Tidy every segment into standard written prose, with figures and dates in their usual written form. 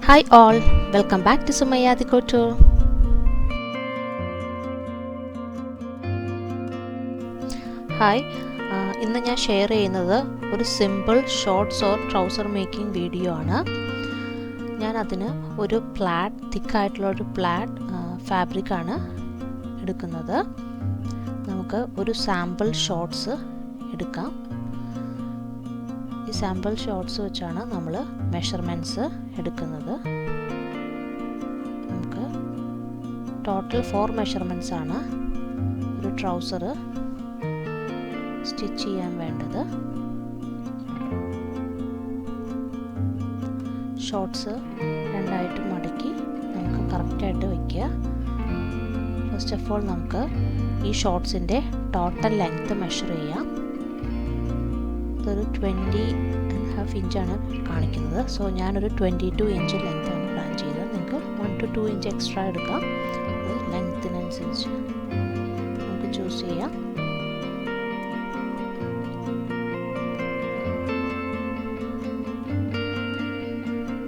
Hi all, welcome back to Sumaya De Couture. Hi, ഇന്ന് ഞാൻ share ചെയ്യുന്നത് ഒരു simple shorts or trouser making video ആണ്. ഞാൻ അതിന് ഒരു പ്ലാഡ് തിക്കായിട്ടുള്ള ഒരു പ്ലാഡ് ഫാബ്രിക്കാണ് എടുക്കുന്നത്. നമുക്ക് ഒരു സാമ്പിൾ ഷോർട്ട്സ് എടുക്കാം. ഈ സാമ്പിൾ ഷോർട്ട്സ് വെച്ചാണ് നമ്മൾ മെഷർമെൻറ്റ്സ് എടുക്കുന്നത്. നമുക്ക് ടോട്ടൽ 4 മെഷർമെൻറ്റ്സ് ആണ് ഒരു ട്രൗസർ സ്റ്റിച്ച് ചെയ്യാൻ വേണ്ടത്. ഷോർട്ട്സ് രണ്ടായിട്ട് മടക്കി നമുക്ക് കറക്റ്റായിട്ട് വയ്ക്കുക. ഫസ്റ്റ് ഓഫ് ഓൾ നമുക്ക് ഈ ഷോർട്ട്സിൻ്റെ ടോട്ടൽ ലെങ്ത്ത് മെഷർ ചെയ്യാം. ഇതൊരു 20.5 ഇഞ്ചാണ് കാണിക്കുന്നത്. സോ ഞാനൊരു 22 ഇഞ്ച് ലെങ്ത്താണ് പ്ലാൻ ചെയ്തത്. നിങ്ങൾക്ക് 1 to 2 ഇഞ്ച് എക്സ്ട്രാ എടുക്കാം. അത് ലെങ്ത്തിനനുസരിച്ച് നമുക്ക് ചൂസ് ചെയ്യാം.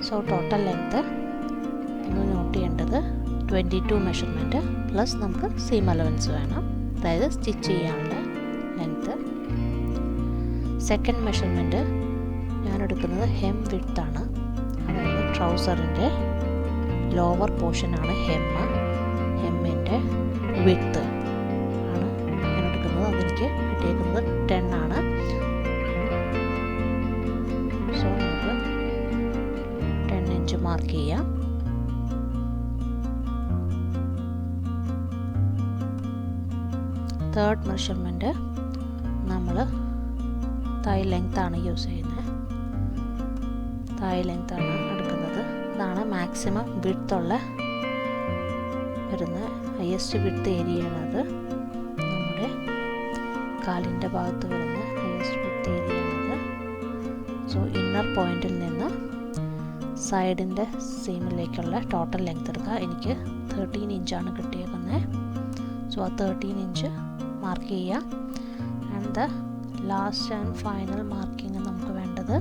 സോ ടോട്ടൽ ലെങ്ത്ത് ഒന്ന് നോട്ട് ചെയ്യേണ്ടത് 22 മെഷർമെൻറ്റ് പ്ലസ് നമുക്ക് സീം അലവൻസ് വേണം, അതായത് സ്റ്റിച്ച് ചെയ്യാനുള്ള ലെങ്ത്ത്. സെക്കൻഡ് മെഷർമെൻറ്റ് ഞാൻ എടുക്കുന്നത് ഹെം വിഡ്ത്താണ്, അതായത് ട്രൗസറിൻ്റെ ലോവർ പോർഷനാണ് ഹെമ്മിൻ്റെ വിഡ്ത്ത് ആണ് ഞാൻ എടുക്കുന്നത്. അതെനിക്ക് കിട്ടിയേക്കുന്നത് 10 ആണ്. സോ നമുക്ക് 10 ഇഞ്ച് മാർക്ക് ചെയ്യാം. തേർഡ് മെഷർമെൻറ്റ് നമ്മൾ തൈ ലെങ്ത്താണ് യൂസ് ചെയ്യുന്നത്. തൈ ലെങ്ത്താണ് എടുക്കുന്നത്. അതാണ് മാക്സിമം വിഡ്ത്തുള്ള വരുന്ന ഹയസ്റ്റ് വിഡ്ത്ത് ഏരിയയാണ്. അത് നമ്മുടെ കാലിൻ്റെ ഭാഗത്ത് വരുന്ന ഹയസ്റ്റ് വിഡ്ത്ത് ഏരിയയാണത്. സോ ഇന്നർ പോയിന്റിൽ നിന്ന് സൈഡിൻ്റെ സീമിലേക്കുള്ള ടോട്ടൽ ലെങ്ത് എടുക്കുക. എനിക്ക് 13 ഇഞ്ചാണ് കിട്ടിയേക്കുന്നത്. സോ ആ 13 ഇഞ്ച് മാർക്ക് ചെയ്യുക. And the last and final marking നമുക്ക് വേണ്ടത്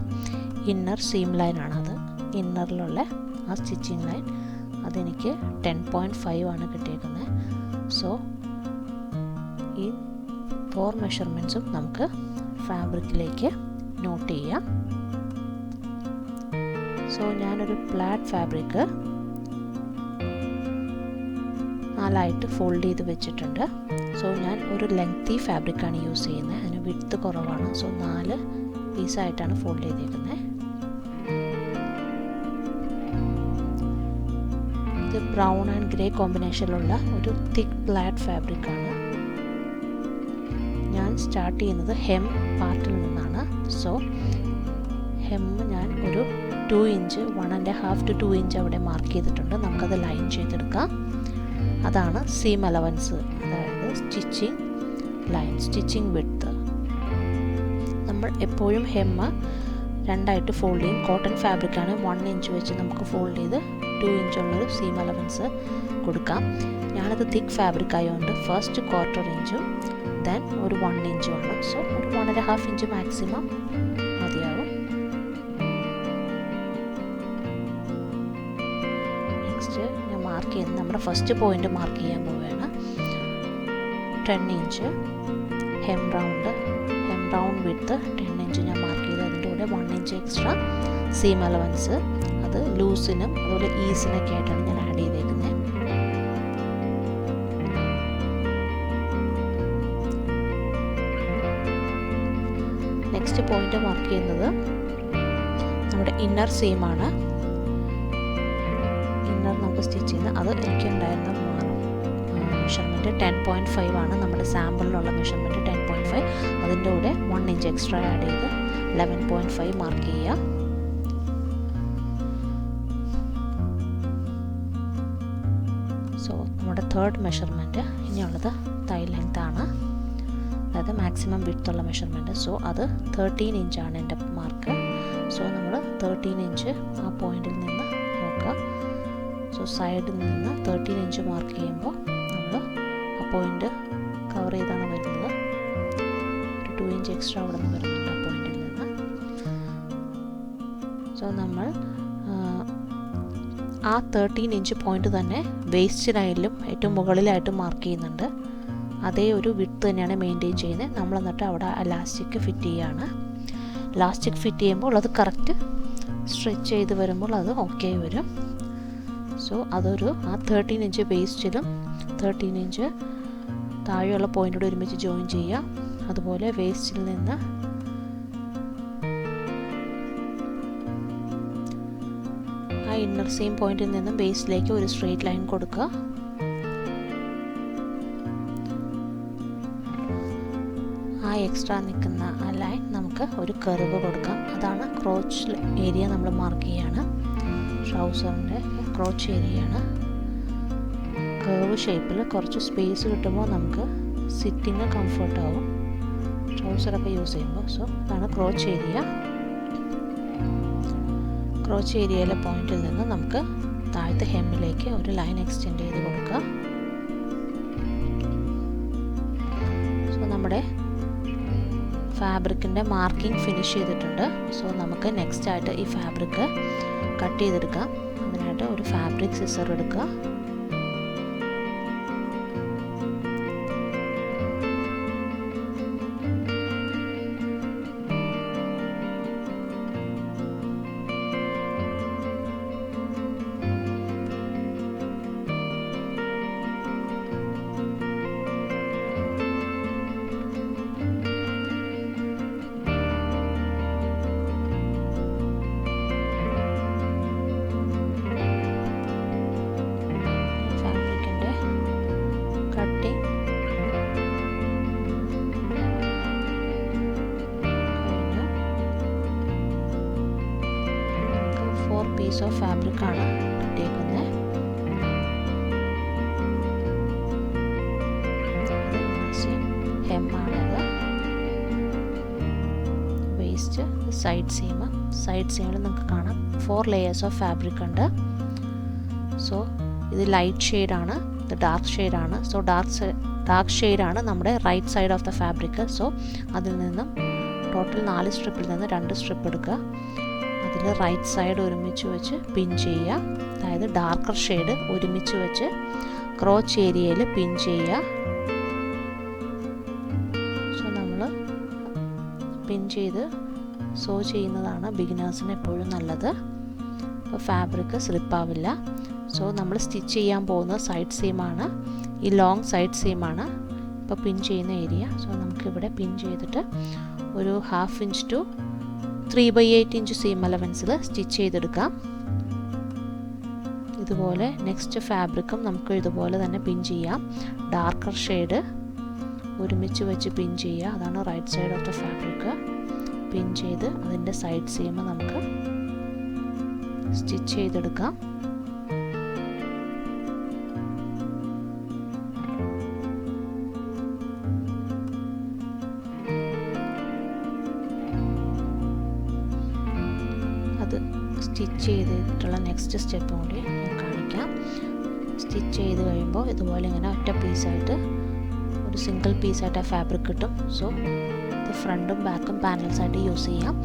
ഇന്നർ സീം ലൈനാണ്. അത് ഇന്നറിലുള്ള ആ സ്റ്റിച്ചിങ് ലൈൻ അതെനിക്ക് 10.5 ആണ് കിട്ടിയേക്കുന്നത്. സോ ഈ 4 മെഷർമെൻറ്റ്സും നമുക്ക് ഫാബ്രിക്കിലേക്ക് നോട്ട് ചെയ്യാം. സോ ഞാനൊരു പ്ലാഡ് ഫാബ്രിക്ക് 4ആയിട്ട് ഫോൾഡ് ചെയ്ത് വെച്ചിട്ടുണ്ട്. സോ ഞാൻ ഒരു ലെങ്തി ഫാബ്രിക്കാണ് യൂസ് ചെയ്യുന്നത്. അതിന് വിഡ്ത്ത് കുറവാണ്. സോ 4 പീസായിട്ടാണ് ഫോൾഡ് ചെയ്തേക്കുന്നത്. ഇത് ബ്രൗൺ ആൻഡ് ഗ്രേ കോമ്പിനേഷനിലുള്ള ഒരു തിക്ക് പ്ലാഡ് ഫാബ്രിക്കാണ്. ഞാൻ സ്റ്റാർട്ട് ചെയ്യുന്നത് ഹെം പാർട്ടിൽ നിന്നാണ്. സോ ഹെം ഞാൻ ഒരു 2 ഇഞ്ച് 1.5 to 2 ഇഞ്ച് അവിടെ മാർക്ക് ചെയ്തിട്ടുണ്ട്. നമുക്കത് ലൈൻ ചെയ്തെടുക്കാം. അതാണ് സീം അലവൻസ്, അതായത് സ്റ്റിച്ചിങ് ലൈൻ, സ്റ്റിച്ചിങ് വിഡ്ത്ത്. നമ്മൾ എപ്പോഴും ഹെമ്മ് രണ്ടായിട്ട് ഫോൾഡ് ചെയ്യും. കോട്ടൺ ഫാബ്രിക്കാണ് 1 ഇഞ്ച് വെച്ച് നമുക്ക് ഫോൾഡ് ചെയ്ത് 2 ഇഞ്ചുള്ളൊരു സീം അലവൻസ് കൊടുക്കാം. ഞാനത് തിക്ക് ഫാബ്രിക് ആയതുകൊണ്ട് ഫസ്റ്റ് 1/4 ഇഞ്ചും ദെൻ ഒരു 1 ഇഞ്ചുമാണ്. സോ ഒരു 1.5 ഇഞ്ച് മാക്സിമം മതിയാവും. നെക്സ്റ്റ് ഞാൻ മാർക്ക് ചെയ്യുന്നത് നമ്മുടെ ഫസ്റ്റ് പോയിന്റ് മാർക്ക് ചെയ്യാൻ പോവുകയാണ്. 10 inch hem round width 10 inch ഞാൻ മാർക്ക് ചെയ്ത് അതിൻ്റെ കൂടെ 1 ഇഞ്ച് എക്സ്ട്രാ സീം അലവൻസ്, അത് ലൂസിനും അതുപോലെ ഈസിനൊക്കെ ആയിട്ടാണ് ഞാൻ ആഡ് ചെയ്തേക്കുന്നത്. നെക്സ്റ്റ് പോയിന്റ് മാർക്ക് ചെയ്യുന്നത് നമ്മുടെ ഇന്നർ സീമാണ്. ഇന്നർ നമുക്ക് സ്റ്റിച്ച് ചെയ്യുന്നത് അത് എനിക്കുണ്ടായിരുന്ന മെഷർമെൻറ്റ് 10.5 ആണ്. നമ്മുടെ സാമ്പിളിലുള്ള മെഷർമെൻറ്റ് 10.5. അതിൻ്റെ കൂടെ 1 ഇഞ്ച് എക്സ്ട്രാ ആഡ് ചെയ്ത് 11.5 മാർക്ക് ചെയ്യുക. സോ നമ്മുടെ തേർഡ് മെഷർമെൻറ്റ് ഇനിയുള്ളത് തൈ ലെങ്ത് ആണ്, അതായത് മാക്സിമം വിഡ്ത്തുള്ള മെഷർമെൻറ്റ്. സോ അത് 13 ഇഞ്ചാണ് എൻ്റെ മാർക്ക്. സോ നമ്മൾ 13 ഇഞ്ച് ആ പോയിന്റിൽ നിന്ന് നോക്കുക. സോ സൈഡിൽ നിന്ന് 13 ഇഞ്ച് മാർക്ക് ചെയ്യുമ്പോൾ നമ്മൾ ആ പോയിന്റ് കവർ ചെയ്താണ് വരുന്നത്. ഒരു 2 ഇഞ്ച് എക്സ്ട്രാ അവിടെ നിന്ന് വരുന്നുണ്ട് ആ പോയിന്റിൽ നിന്ന്. സോ നമ്മൾ ആ 13 ഇഞ്ച് പോയിൻ്റ് തന്നെ വേസ്റ്റ് ലൈനിലും ഏറ്റവും മുകളിലായിട്ട് മാർക്ക് ചെയ്യുന്നുണ്ട്. അതേ ഒരു വിഡ്ത്ത് തന്നെയാണ് മെയിൻറ്റെയിൻ ചെയ്യുന്നത്. നമ്മൾ എന്നിട്ട് അവിടെ ഇലാസ്റ്റിക് ഫിറ്റ് ചെയ്യുകയാണ്. ഇലാസ്റ്റിക് ഫിറ്റ് ചെയ്യുമ്പോൾ അത് കറക്റ്റ് സ്ട്രെച്ച് ചെയ്ത് വരുമ്പോൾ അത് ഓക്കെ വരും. സോ അതൊരു ആ 13 ഇഞ്ച് വേസ്റ്റിലും 13 ഇഞ്ച് താഴെയുള്ള പോയിൻ്റോട് ഒരുമിച്ച് ജോയിൻ ചെയ്യുക. അതുപോലെ വേസ്റ്റിൽ നിന്ന് ആ ഇന്നർ സെയിം പോയിന്റിൽ നിന്നും വേസ്റ്റിലേക്ക് ഒരു സ്ട്രെയിറ്റ് ലൈൻ കൊടുക്കുക. ആ എക്സ്ട്രാ നിൽക്കുന്ന ആ ലൈൻ നമുക്ക് ഒരു കർവ് കൊടുക്കാം. അതാണ് ക്രോച്ച് ഏരിയ നമ്മൾ മാർക്ക് ചെയ്യാണ്. ട്രൗസറിൻ്റെ ക്രോച്ച് ഏരിയയാണ്. കർവ് ഷേപ്പിൽ കുറച്ച് സ്പേസ് കിട്ടുമ്പോൾ നമുക്ക് സിറ്റിങ് കംഫർട്ടാവും ട്രൗസറൊക്കെ യൂസ് ചെയ്യുമ്പോൾ. സോ അതാണ് ക്രോച്ച് ഏരിയ. ക്രോച്ച് ഏരിയയിലെ പോയിന്റിൽ നിന്ന് നമുക്ക് താഴത്തെ ഹെമ്മിലേക്ക് ഒരു ലൈൻ എക്സ്റ്റെൻഡ് ചെയ്ത് കൊടുക്കുക. സോ നമ്മുടെ ഫാബ്രിക്കിൻ്റെ മാർക്കിംഗ് ഫിനിഷ് ചെയ്തിട്ടുണ്ട്. സോ നമുക്ക് നെക്സ്റ്റ് ആയിട്ട് ഈ ഫാബ്രിക് കട്ട് ചെയ്തെടുക്കാം. അതിനായിട്ട് ഒരു ഫാബ്രിക് സിസർ എടുക്കുക. പീസ് ഓഫ് ഫാബ്രിക് ആണ് കിട്ടിയേക്കുന്നത്. ഹെമ്മാണത്. വേസ്റ്റ് സൈഡ് സീമിൽ നിങ്ങൾക്ക് കാണാം 4 ലെയേഴ്സ് ഓഫ് ഫാബ്രിക് ഉണ്ട്. സോ ഇത് ലൈറ്റ് ഷെയ്ഡാണ്, ഇത് ഡാർക്ക് ഷെയ്ഡാണ്. സോ ഡാർക്ക് ഷെയ്ഡാണ് നമ്മുടെ right side of the fabric. So അതിൽ നിന്നും ടോട്ടൽ 4 സ്ട്രിപ്പിൽ നിന്ന് 2 സ്ട്രിപ്പ് എടുക്കുക. അതിൽ റൈറ്റ് സൈഡ് ഒരുമിച്ച് വെച്ച് പിൻ ചെയ്യുക. അതായത് ഡാർക്കർ ഷെയ്ഡ് ഒരുമിച്ച് വെച്ച് ക്രോച്ച് ഏരിയയിൽ പിൻ ചെയ്യുക. സോ നമ്മൾ പിൻ ചെയ്ത് സോ ചെയ്യുന്നതാണ് ബിഗിനേഴ്സിന് എപ്പോഴും നല്ലത്. അപ്പോൾ ഫാബ്രിക് സ്ലിപ്പാവില്ല. സോ നമ്മൾ സ്റ്റിച്ച് ചെയ്യാൻ പോകുന്ന സൈഡ് സീമാണ്, ഈ ലോങ് സൈഡ് സീമാണ് ഇപ്പോൾ പിൻ ചെയ്യുന്ന ഏരിയ. സോ നമുക്കിവിടെ പിൻ ചെയ്തിട്ട് ഒരു 1/2 ഇഞ്ച് ടു 3/8 ഇഞ്ച് സീം അലവൻസിൽ സ്റ്റിച്ച് ചെയ്തെടുക്കാം. ഇതുപോലെ നെക്സ്റ്റ് ഫാബ്രിക്കും നമുക്ക് ഇതുപോലെ തന്നെ പിൻ ചെയ്യാം. ഡാർക്കർ ഷെയ്ഡ് ഒരുമിച്ച് വെച്ച് പിൻ ചെയ്യുക. അതാണ് right side of the fabric. Pin ചെയ്ത് അതിൻ്റെ സൈഡ് സീം നമുക്ക് സ്റ്റിച്ച് ചെയ്തെടുക്കാം. സ്റ്റിച്ച് ചെയ്തിട്ടുള്ള നെക്സ്റ്റ് സ്റ്റെപ്പ് കൂടി ഞാൻ കാണിക്കാം. സ്റ്റിച്ച് ചെയ്ത് കഴിയുമ്പോൾ ഇതുപോലെ ഇങ്ങനെ ഒറ്റ പീസായിട്ട് ഒരു സിംഗിൾ പീസായിട്ട് ആ ഫാബ്രിക് കിട്ടും. സോ ഇത് ഫ്രണ്ടും ബാക്കും പാനൽസായിട്ട് യൂസ് ചെയ്യാം.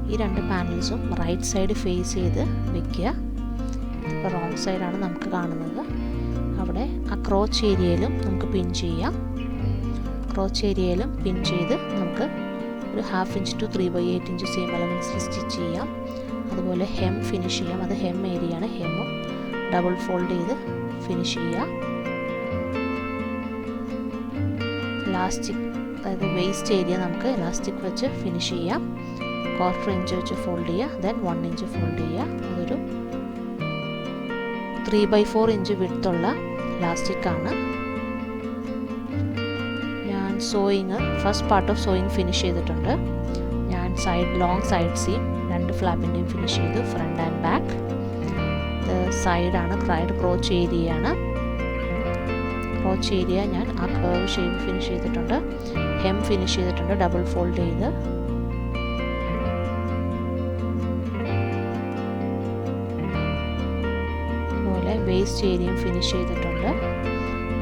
ഈ 2 പാനൽസും റൈറ്റ് സൈഡ് ഫേസ് ചെയ്ത് വെക്കുക. ഇതിപ്പോൾ റോങ് സൈഡാണ് നമുക്ക് കാണുന്നത്. അവിടെ ആ ക്രോച്ച് ഏരിയയിലും നമുക്ക് പിൻ ചെയ്യാം. ക്രോച്ച് ഏരിയയിലും പിൻ ചെയ്ത് നമുക്ക് ഒരു 1/2 ഇഞ്ച് ടു 3/8 ഇഞ്ച് സീം അലവൻസിൽ സ്റ്റിച്ച് ചെയ്യാം. അതുപോലെ ഹെം ഫിനിഷ് ചെയ്യാം. അത് ഹെം ഏരിയയാണ്. ഹെമ്മും ഡബിൾ ഫോൾഡ് ചെയ്ത് ഫിനിഷ് ചെയ്യുക. ഇലാസ്റ്റിക്, അതായത് വേസ്റ്റ് ഏരിയ നമുക്ക് ഇലാസ്റ്റിക് വെച്ച് ഫിനിഷ് ചെയ്യാം. 1/4 ഇഞ്ച് വെച്ച് ഫോൾഡ് ചെയ്യുക. ദെൻ 1 ഇഞ്ച് ഫോൾഡ് ചെയ്യുക. അതൊരു 3/4 ഇഞ്ച് വിഡ്ത്തുള്ള ഇലാസ്റ്റിക്കാണ്. ഞാൻ first part of sowing finish ചെയ്തിട്ടുണ്ട്. ഞാൻ ലോങ് സൈഡ് സീം 2 ഫ്ലാപ്പിൻ്റെയും ഫിനിഷ് ചെയ്തു, ഫ്രണ്ട് ആൻഡ് ബാക്ക്. സൈഡാണ് ക്രോച്ച് ഏരിയയാണ്. ക്രോച്ച് ഏരിയ ഞാൻ ആ കർവ് ഷേപ്പ് ഫിനിഷ് ചെയ്തിട്ടുണ്ട്. ഹെം ഫിനിഷ് ചെയ്തിട്ടുണ്ട് ഡബിൾ ഫോൾഡ് ചെയ്ത്. അതുപോലെ വേസ്റ്റ് ഏരിയയും ഫിനിഷ് ചെയ്തിട്ടുണ്ട്.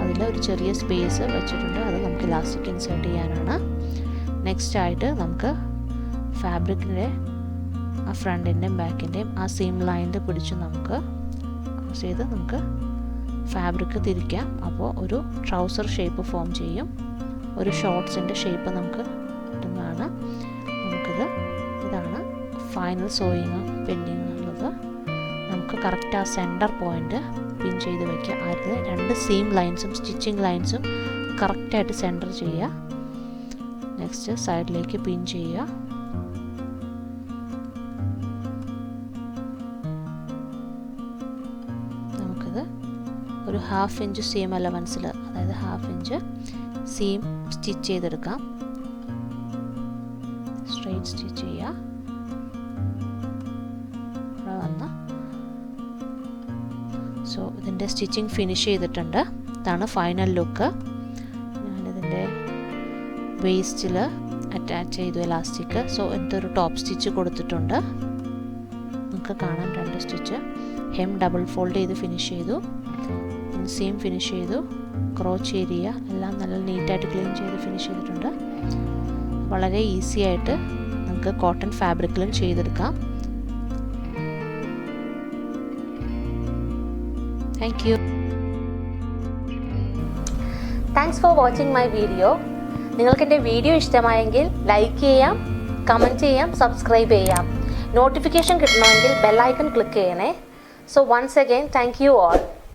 അതിൽ ഒരു ചെറിയ സ്പേസ് വെച്ചിട്ടുണ്ട്. അത് നമുക്ക് ഇലാസ്റ്റിക് ഇൻസേർട്ട് ചെയ്യാനാണ്. നെക്സ്റ്റ് ആയിട്ട് നമുക്ക് ഫാബ്രിക്കിൻ്റെ ആ ഫ്രണ്ടിൻ്റെയും ബാക്കിൻ്റെയും ആ സെയിം ലൈനിൽ പിടിച്ച് നമുക്ക് ഫോക്കസ് ചെയ്ത് നമുക്ക് ഫാബ്രിക് തിരിക്കാം. അപ്പോൾ ഒരു ട്രൗസർ ഷേപ്പ് ഫോം ചെയ്യും. ഒരു ഷോർട്ട്സിൻ്റെ ഷേപ്പ് നമുക്ക് കിട്ടുന്നതാണ്. ഇതാണ് ഫൈനൽ സോയിങ് പെൻഡിങ് ഉള്ളത്. നമുക്ക് കറക്റ്റ് ആ സെൻറ്റർ പോയിൻ്റ് പിൻ ചെയ്ത് വയ്ക്കുക. അത് 2 സീം ലൈൻസും സ്റ്റിച്ചിങ് ലൈൻസും കറക്റ്റായിട്ട് സെൻറ്റർ ചെയ്യുക. നെക്സ്റ്റ് സൈഡിലേക്ക് പിൻ ചെയ്യുക. നമുക്കിത് ഒരു 1/2 ഇഞ്ച് സീം അലവൻസിൽ, അതായത് 1/2 ഇഞ്ച് സീം സ്റ്റിച്ച് ചെയ്തെടുക്കാം. സ്ട്രെയിറ്റ് സ്റ്റിച്ച് ചെയ്യുക. ഇവിടെ വന്ന് സോ ഇതിൻ്റെ സ്റ്റിച്ചിങ് ഫിനിഷ് ചെയ്തിട്ടുണ്ട്. ഇതാണ് ഫൈനൽ ലുക്ക്. ഞാനിതിൻ്റെ വേസ്റ്റിൽ അറ്റാച്ച് ചെയ്തു എലാസ്റ്റിക്. സോ എന്തൊരു ടോപ്പ് സ്റ്റിച്ച് കൊടുത്തിട്ടുണ്ട്. നിങ്ങൾക്ക് കാണാം 2 സ്റ്റിച്ച്. ഹെം ഡബിൾ ഫോൾഡ് ചെയ്ത് ഫിനിഷ് ചെയ്തു. സീം ഫിനിഷ് ചെയ്തു. ക്രോച്ച് ഏരിയ എല്ലാം നല്ല നീറ്റായിട്ട് ക്ലീൻ ചെയ്ത് ഫിനിഷ് ചെയ്തിട്ടുണ്ട്. വളരെ ഈസി ആയിട്ട് നമുക്ക് കോട്ടൺ ഫാബ്രിക്കിലും ചെയ്തെടുക്കാം. Thank you. Thanks for watching my video. നിങ്ങൾക്ക് എൻ്റെ വീഡിയോ ഇഷ്ടമായെങ്കിൽ ലൈക്ക് ചെയ്യാം, കമൻറ്റ് ചെയ്യാം, സബ്സ്ക്രൈബ് ചെയ്യാം. നോട്ടിഫിക്കേഷൻ കിട്ടണമെങ്കിൽ ബെൽ ഐക്കൺ ക്ലിക്ക് ചെയ്യണേ. So once again thank you all.